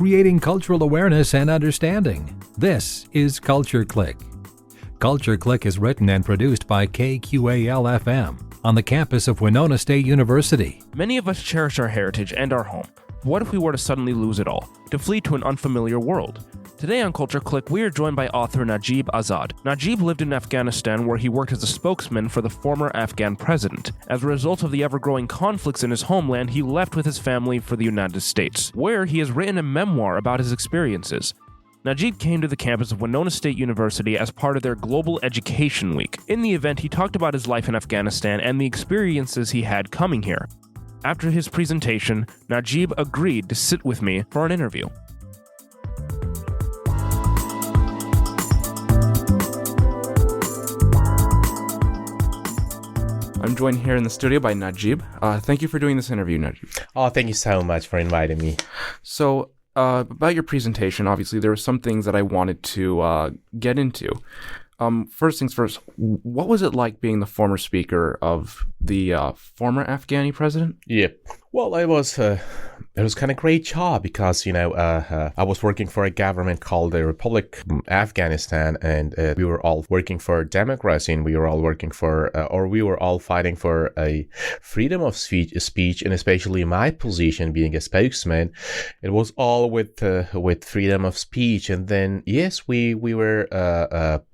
creating cultural awareness and understanding. This is Culture Clique. Culture Clique is written and produced by KQAL FM on the campus of Winona State University. Many of us cherish our heritage and our home. What if we were to suddenly lose it all, to flee to an unfamiliar world? Today on Culture Clique, we are joined by author Najib Azad. Najib lived in Afghanistan, where he worked as a spokesman for the former Afghan president. As a result of the ever-growing conflicts in his homeland, he left with his family for the United States, where he has written a memoir about his experiences. Najib came to the campus of Winona State University as part of their Global Education Week. In the event, he talked about his life in Afghanistan and the experiences he had coming here. After his presentation, Najib agreed to sit with me for an interview. I'm joined here in the studio by Najib. Thank you for doing this interview, Najib. Oh, thank you so much for inviting me. So, about your presentation, obviously, there were some things that I wanted to get into. First things first, what was it like being the former speaker of the former Afghani president? Yeah. Well, it was kind of great job because, I was working for a government called the Republic of Afghanistan, and we were all working for democracy, and we were all working for, we were all fighting for a freedom of speech, and especially my position being a spokesman, it was all with freedom of speech. And then, yes, we were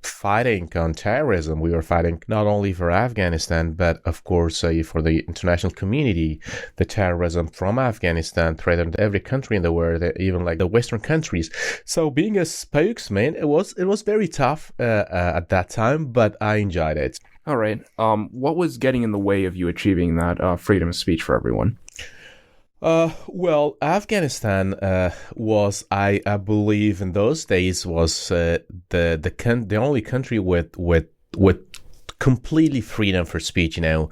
fighting on terrorism. We were fighting not only for Afghanistan, but of course for the international community. The terrorism from Afghanistan threatened every country in the world, even like the Western countries. So being a spokesman, it was very tough at that time, but I enjoyed it. All right. What was getting in the way of you achieving that freedom of speech for everyone? Well, Afghanistan was, I believe, in those days was the only country with completely freedom for speech. I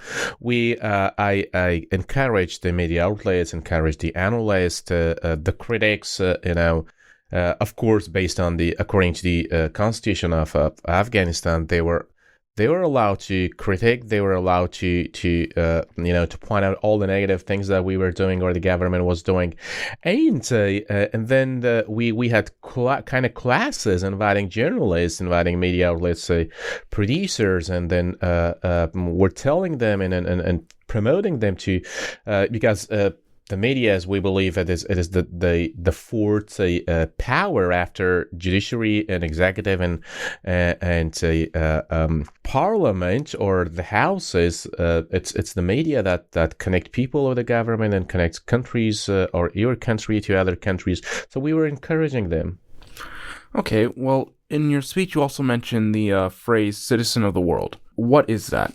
encourage the media outlets, encourage the analysts, the critics, of course, according to the constitution of Afghanistan, they were allowed to critique. They were allowed to point out all the negative things that we were doing or the government was doing, and then we had kind of classes inviting journalists, inviting media outlets, producers, and then we're telling them and promoting them to because. The media, as we believe, it is the fourth power after judiciary and executive and parliament or the houses. It's the media that connect people with the government and connects countries or your country to other countries. So we were encouraging them. Okay, well, in your speech you also mentioned the phrase "citizen of the world." What is that?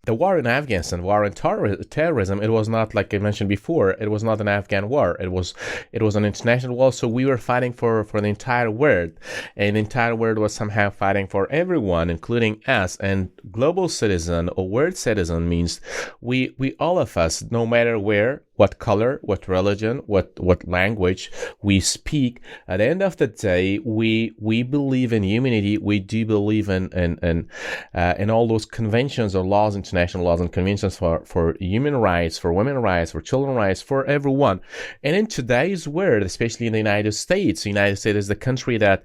The war in Afghanistan, war in terrorism, it was not, like I mentioned before, it was not an Afghan war. It was an international war, so we were fighting for the entire world. And the entire world was somehow fighting for everyone, including us. And global citizen or world citizen means we all of us, no matter where, what color, what religion, what language we speak, at the end of the day, we believe in humanity. We do believe in all those conventions or laws, international laws and conventions for human rights, for women's rights, for children's rights, for everyone. And in today's world, especially in the United States is the country that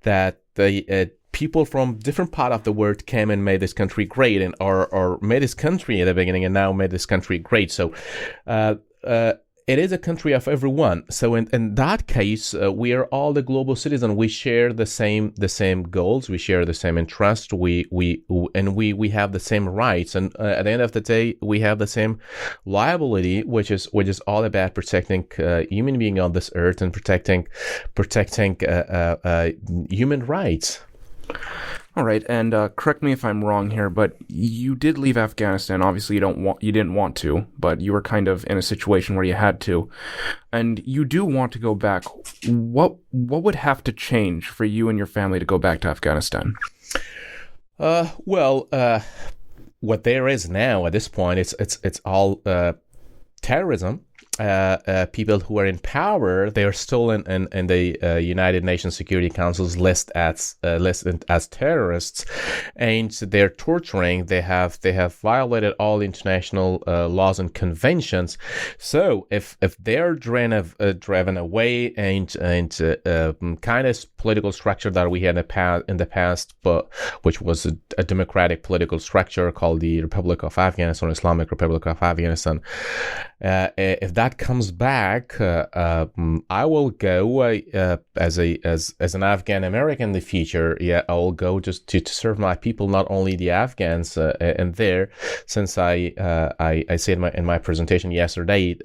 the people from different part of the world came and made this country great, and or made this country at the beginning and now made this country great. So it is a country of everyone. So in that case, we are all the global citizens. We share the same goals. We share the same interests. We have the same rights. And at the end of the day, we have the same liability, which is all about protecting human being on this earth and protecting human rights. All right, and correct me if I'm wrong here, but you did leave Afghanistan. Obviously, you didn't want to, but you were kind of in a situation where you had to, and you do want to go back. What would have to change for you and your family to go back to Afghanistan? What there is now at this point, it's all terrorism. people who are in power, they are still in the United Nations Security Council's listed as terrorists, and they're torturing. They have violated all international laws and conventions. So if they're driven away and kind of political structure that we had in the past, but which was a democratic political structure called the Republic of Afghanistan, Islamic Republic of Afghanistan. If that comes back, I will go as an Afghan American in the future. Yeah, I will go just to serve my people, not only the Afghans and there. Since I said in my presentation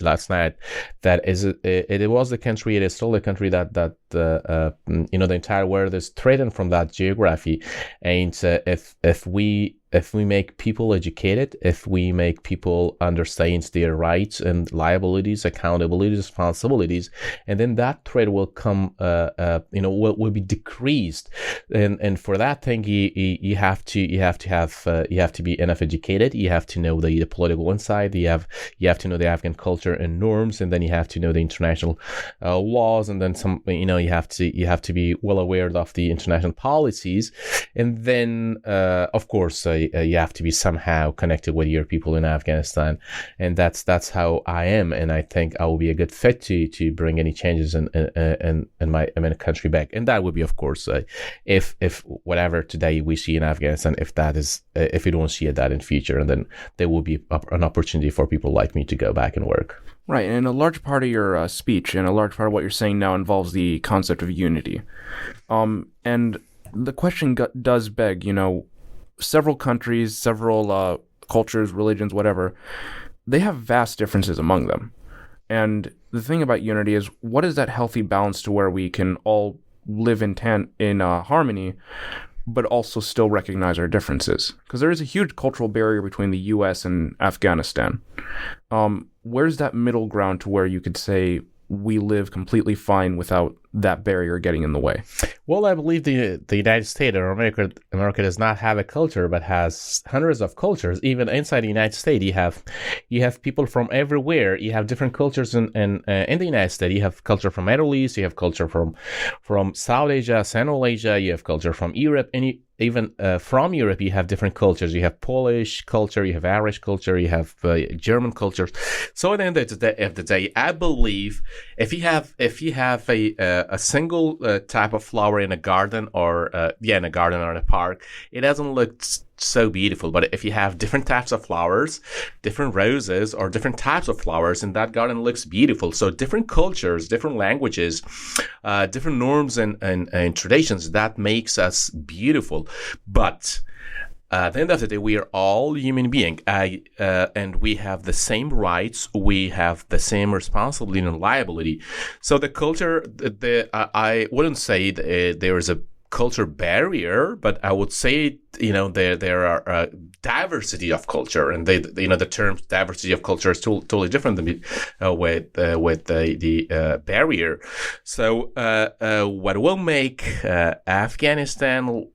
last night, that it was the country. It is still the country that the entire world is threatened from that geography, and if we make people educated, if we make people understand their rights and liabilities, accountabilities, responsibilities, and then that threat will come, will be decreased. And for that thing, you have to be enough educated. You have to know the political insight. You have to know the Afghan culture and norms, and then you have to know the international laws, and then you have to be well aware of the international policies, and then of course. You have to be somehow connected with your people in Afghanistan, and that's how I am, and I think I will be a good fit to bring any changes in my country back. And that would be, of course, if whatever today we see in Afghanistan, if we don't see that in future, and then there will be an opportunity for people like me to go back and work. Right, and a large part of your speech and a large part of what you're saying now involves the concept of unity, and the question does beg, several countries, several cultures, religions, whatever, they have vast differences among them. And the thing about unity is, what is that healthy balance to where we can all live in harmony, but also still recognize our differences? Because there is a huge cultural barrier between the U.S. and Afghanistan. Where's that middle ground to where you could say we live completely fine without that barrier getting in the way? Well, I believe the United States or America does not have a culture, but has hundreds of cultures. Even inside the United States, you have people from everywhere. You have different cultures in the United States. You have culture from Middle East. You have culture from South Asia, Central Asia. You have culture from Europe, and even from Europe, you have different cultures. You have Polish culture, you have Irish culture, you have German cultures. So at the end of the day, I believe if you have a single type of flower in a garden or in a garden or in a park, it doesn't look so beautiful. But if you have different types of flowers, different roses or different types of flowers, and that garden looks beautiful. So different cultures, different languages, different norms and traditions, that makes us beautiful. But at the end of the day, we are all human beings, and we have the same rights. We have the same responsibility and liability. So the culture, I wouldn't say there is a culture barrier, but I would say there are diversity of culture, and the term diversity of culture is totally different than with the barrier. So what will make Afghanistan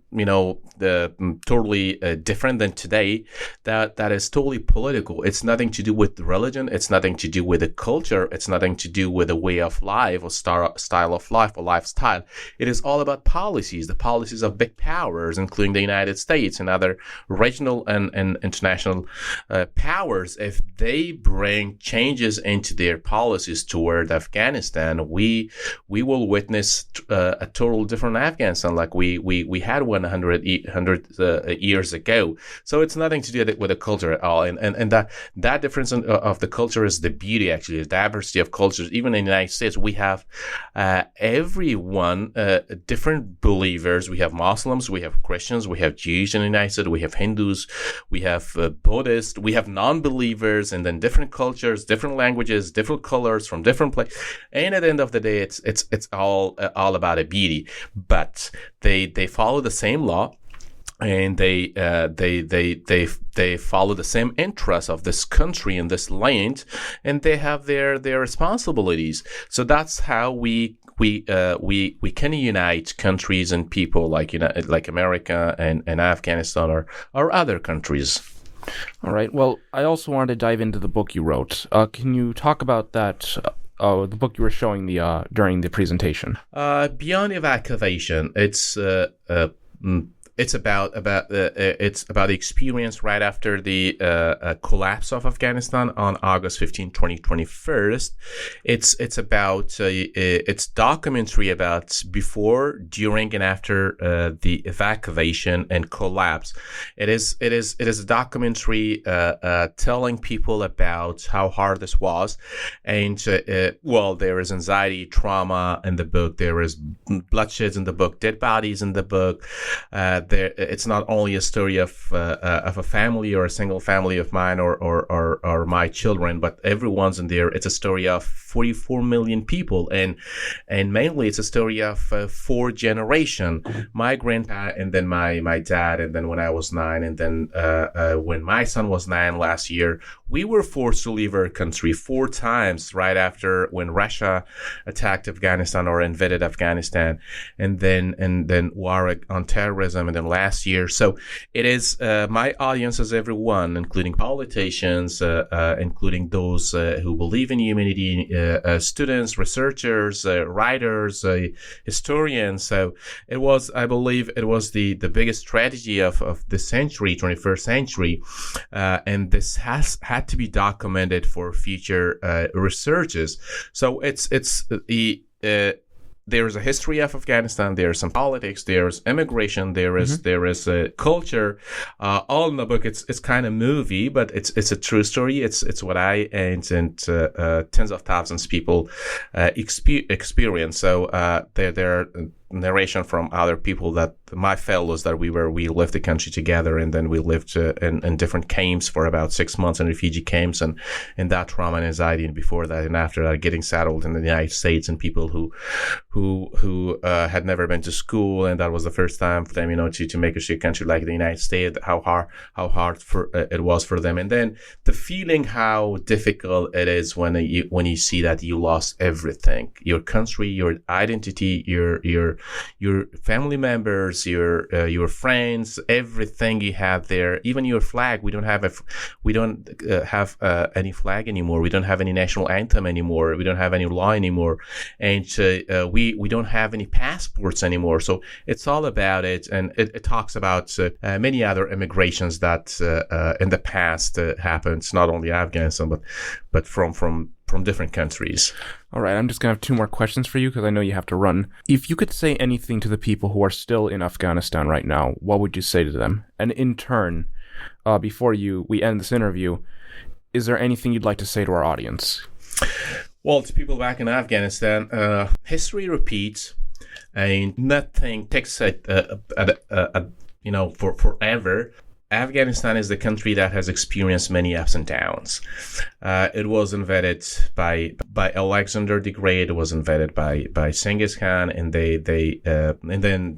totally different than today, that is totally political. It's nothing to do with religion. It's nothing to do with the culture. It's nothing to do with a way of life or style of life or lifestyle. It is all about policies, the policies of big powers, including the United States and other regional and international powers. If they bring changes into their policies toward Afghanistan, we will witness a total different Afghanistan like we had 100 years ago. So it's nothing to do with the culture at all. And that difference of the culture is the beauty, actually, the diversity of cultures. Even in the United States, we have everyone, different believers. We have Muslims, we have Christians, we have Jews in the United States, we have Hindus, we have Buddhists, we have non-believers, and then different cultures, different languages, different colors from different places. And at the end of the day, it's all about a beauty. But they follow the same law, and they follow the same interests of this country and this land, and they have their responsibilities. So that's how we can unite countries and people like America and Afghanistan or other countries. All right. Well, I also wanted to dive into the book you wrote. Can you talk about that? The book you were showing during the presentation. Beyond Evacuation, it's about the experience right after the collapse of Afghanistan on August 15, 2021. It's about it's documentary about before, during, and after the evacuation and collapse. It is a documentary telling people about how hard this was, and there is anxiety, trauma in the book. There is bloodshed in the book, dead bodies in the book. It's not only a story of a family or a single family of mine or my children, but everyone's in there. It's a story of 44 million people, and mainly it's a story of 4 generations: my grandpa, and then my dad, and then when I was 9, and then when my son was 9 last year, we were forced to leave our country 4 times right after when Russia attacked Afghanistan or invaded Afghanistan, and then war on terrorism. And then last year. So it is my audience is everyone, including politicians, including those who believe in humanity, students, researchers, writers, historians. So I believe it was the biggest tragedy of the century, 21st century, and this had to be documented for future researches. So there's a history of Afghanistan. There's some politics. There's immigration. There is a culture. All in the book. It's kind of movie, but it's a true story. It's what I and tens of thousands of people experience. So there are narration from other people, that my fellows, that we lived the country together, and then we lived in different camps for about 6 months, in refugee camps, and that trauma and anxiety, and before that and after that, getting settled in the United States, and people who had never been to school, and that was the first time for them, to make a country like the United States, how hard it was for them, and then the feeling how difficult it is when you see that you lost everything, your country, your identity, your family members, your friends, everything you have there, even your flag. We don't have any flag anymore. We don't have any national anthem anymore. We don't have any law anymore, and we don't have any passports anymore. So it's all about it, and it talks about many other immigrations that in the past happened, not only Afghanistan, but from different countries. All right, I'm just going to have 2 more questions for you because I know you have to run. If you could say anything to the people who are still in Afghanistan right now, what would you say to them? And in turn, before we end this interview, is there anything you'd like to say to our audience? Well, to people back in Afghanistan, history repeats, and nothing takes for forever. Afghanistan is the country that has experienced many ups and downs. It was invaded by Alexander the Great. It was invaded by Genghis Khan, and and then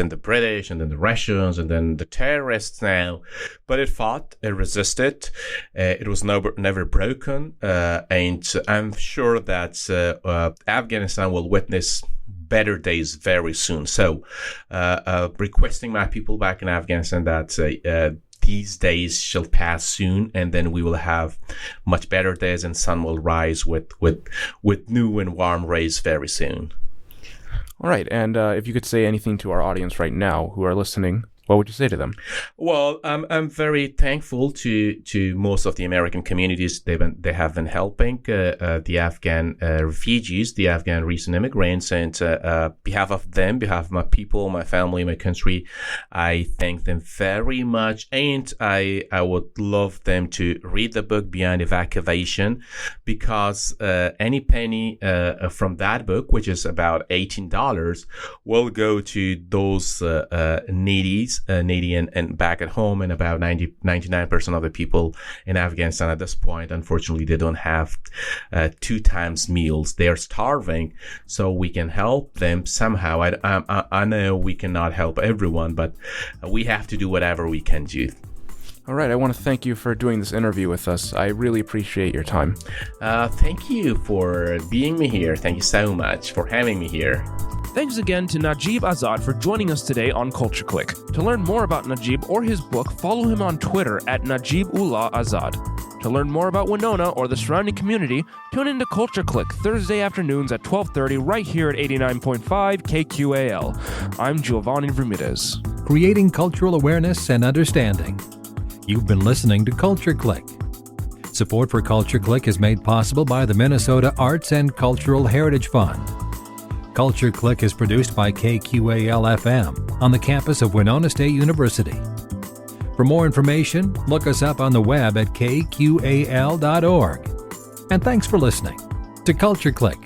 the British, and then the Russians, and then the terrorists now. But it fought, it resisted. It was never broken, and I'm sure that Afghanistan will witness better days very soon. So, requesting my people back in Afghanistan that these days shall pass soon, and then we will have much better days, and sun will rise with new and warm rays very soon. All right, and if you could say anything to our audience right now who are listening, what would you say to them? Well, I'm very thankful to most of the American communities. They have been helping the Afghan refugees, the Afghan recent immigrants, and behalf of them, behalf of my people, my family, my country, I thank them very much. And I would love them to read the book Beyond Evacuation, because any penny from that book, which is about $18, will go to those needy and back at home, and about 99% of the people in Afghanistan at this point, unfortunately, they don't have 2 times meals. They're starving, so we can help them somehow. I know we cannot help everyone, but we have to do whatever we can do. All right, I want to thank you for doing this interview with us. I really appreciate your time. Thank you for being me here. Thank you so much for having me here. Thanks again to Najib Azad for joining us today on Culture Click. To learn more about Najib or his book, follow him on Twitter at Najibullah Azad. To learn more about Winona or the surrounding community, tune into Culture Click Thursday afternoons at 12:30 right here at 89.5 KQAL. I'm Jiovani Bermudez. Creating cultural awareness and understanding. You've been listening to Culture Click. Support for Culture Click is made possible by the Minnesota Arts and Cultural Heritage Fund. Culture Click is produced by KQAL-FM on the campus of Winona State University. For more information, look us up on the web at kqal.org. And thanks for listening to Culture Click.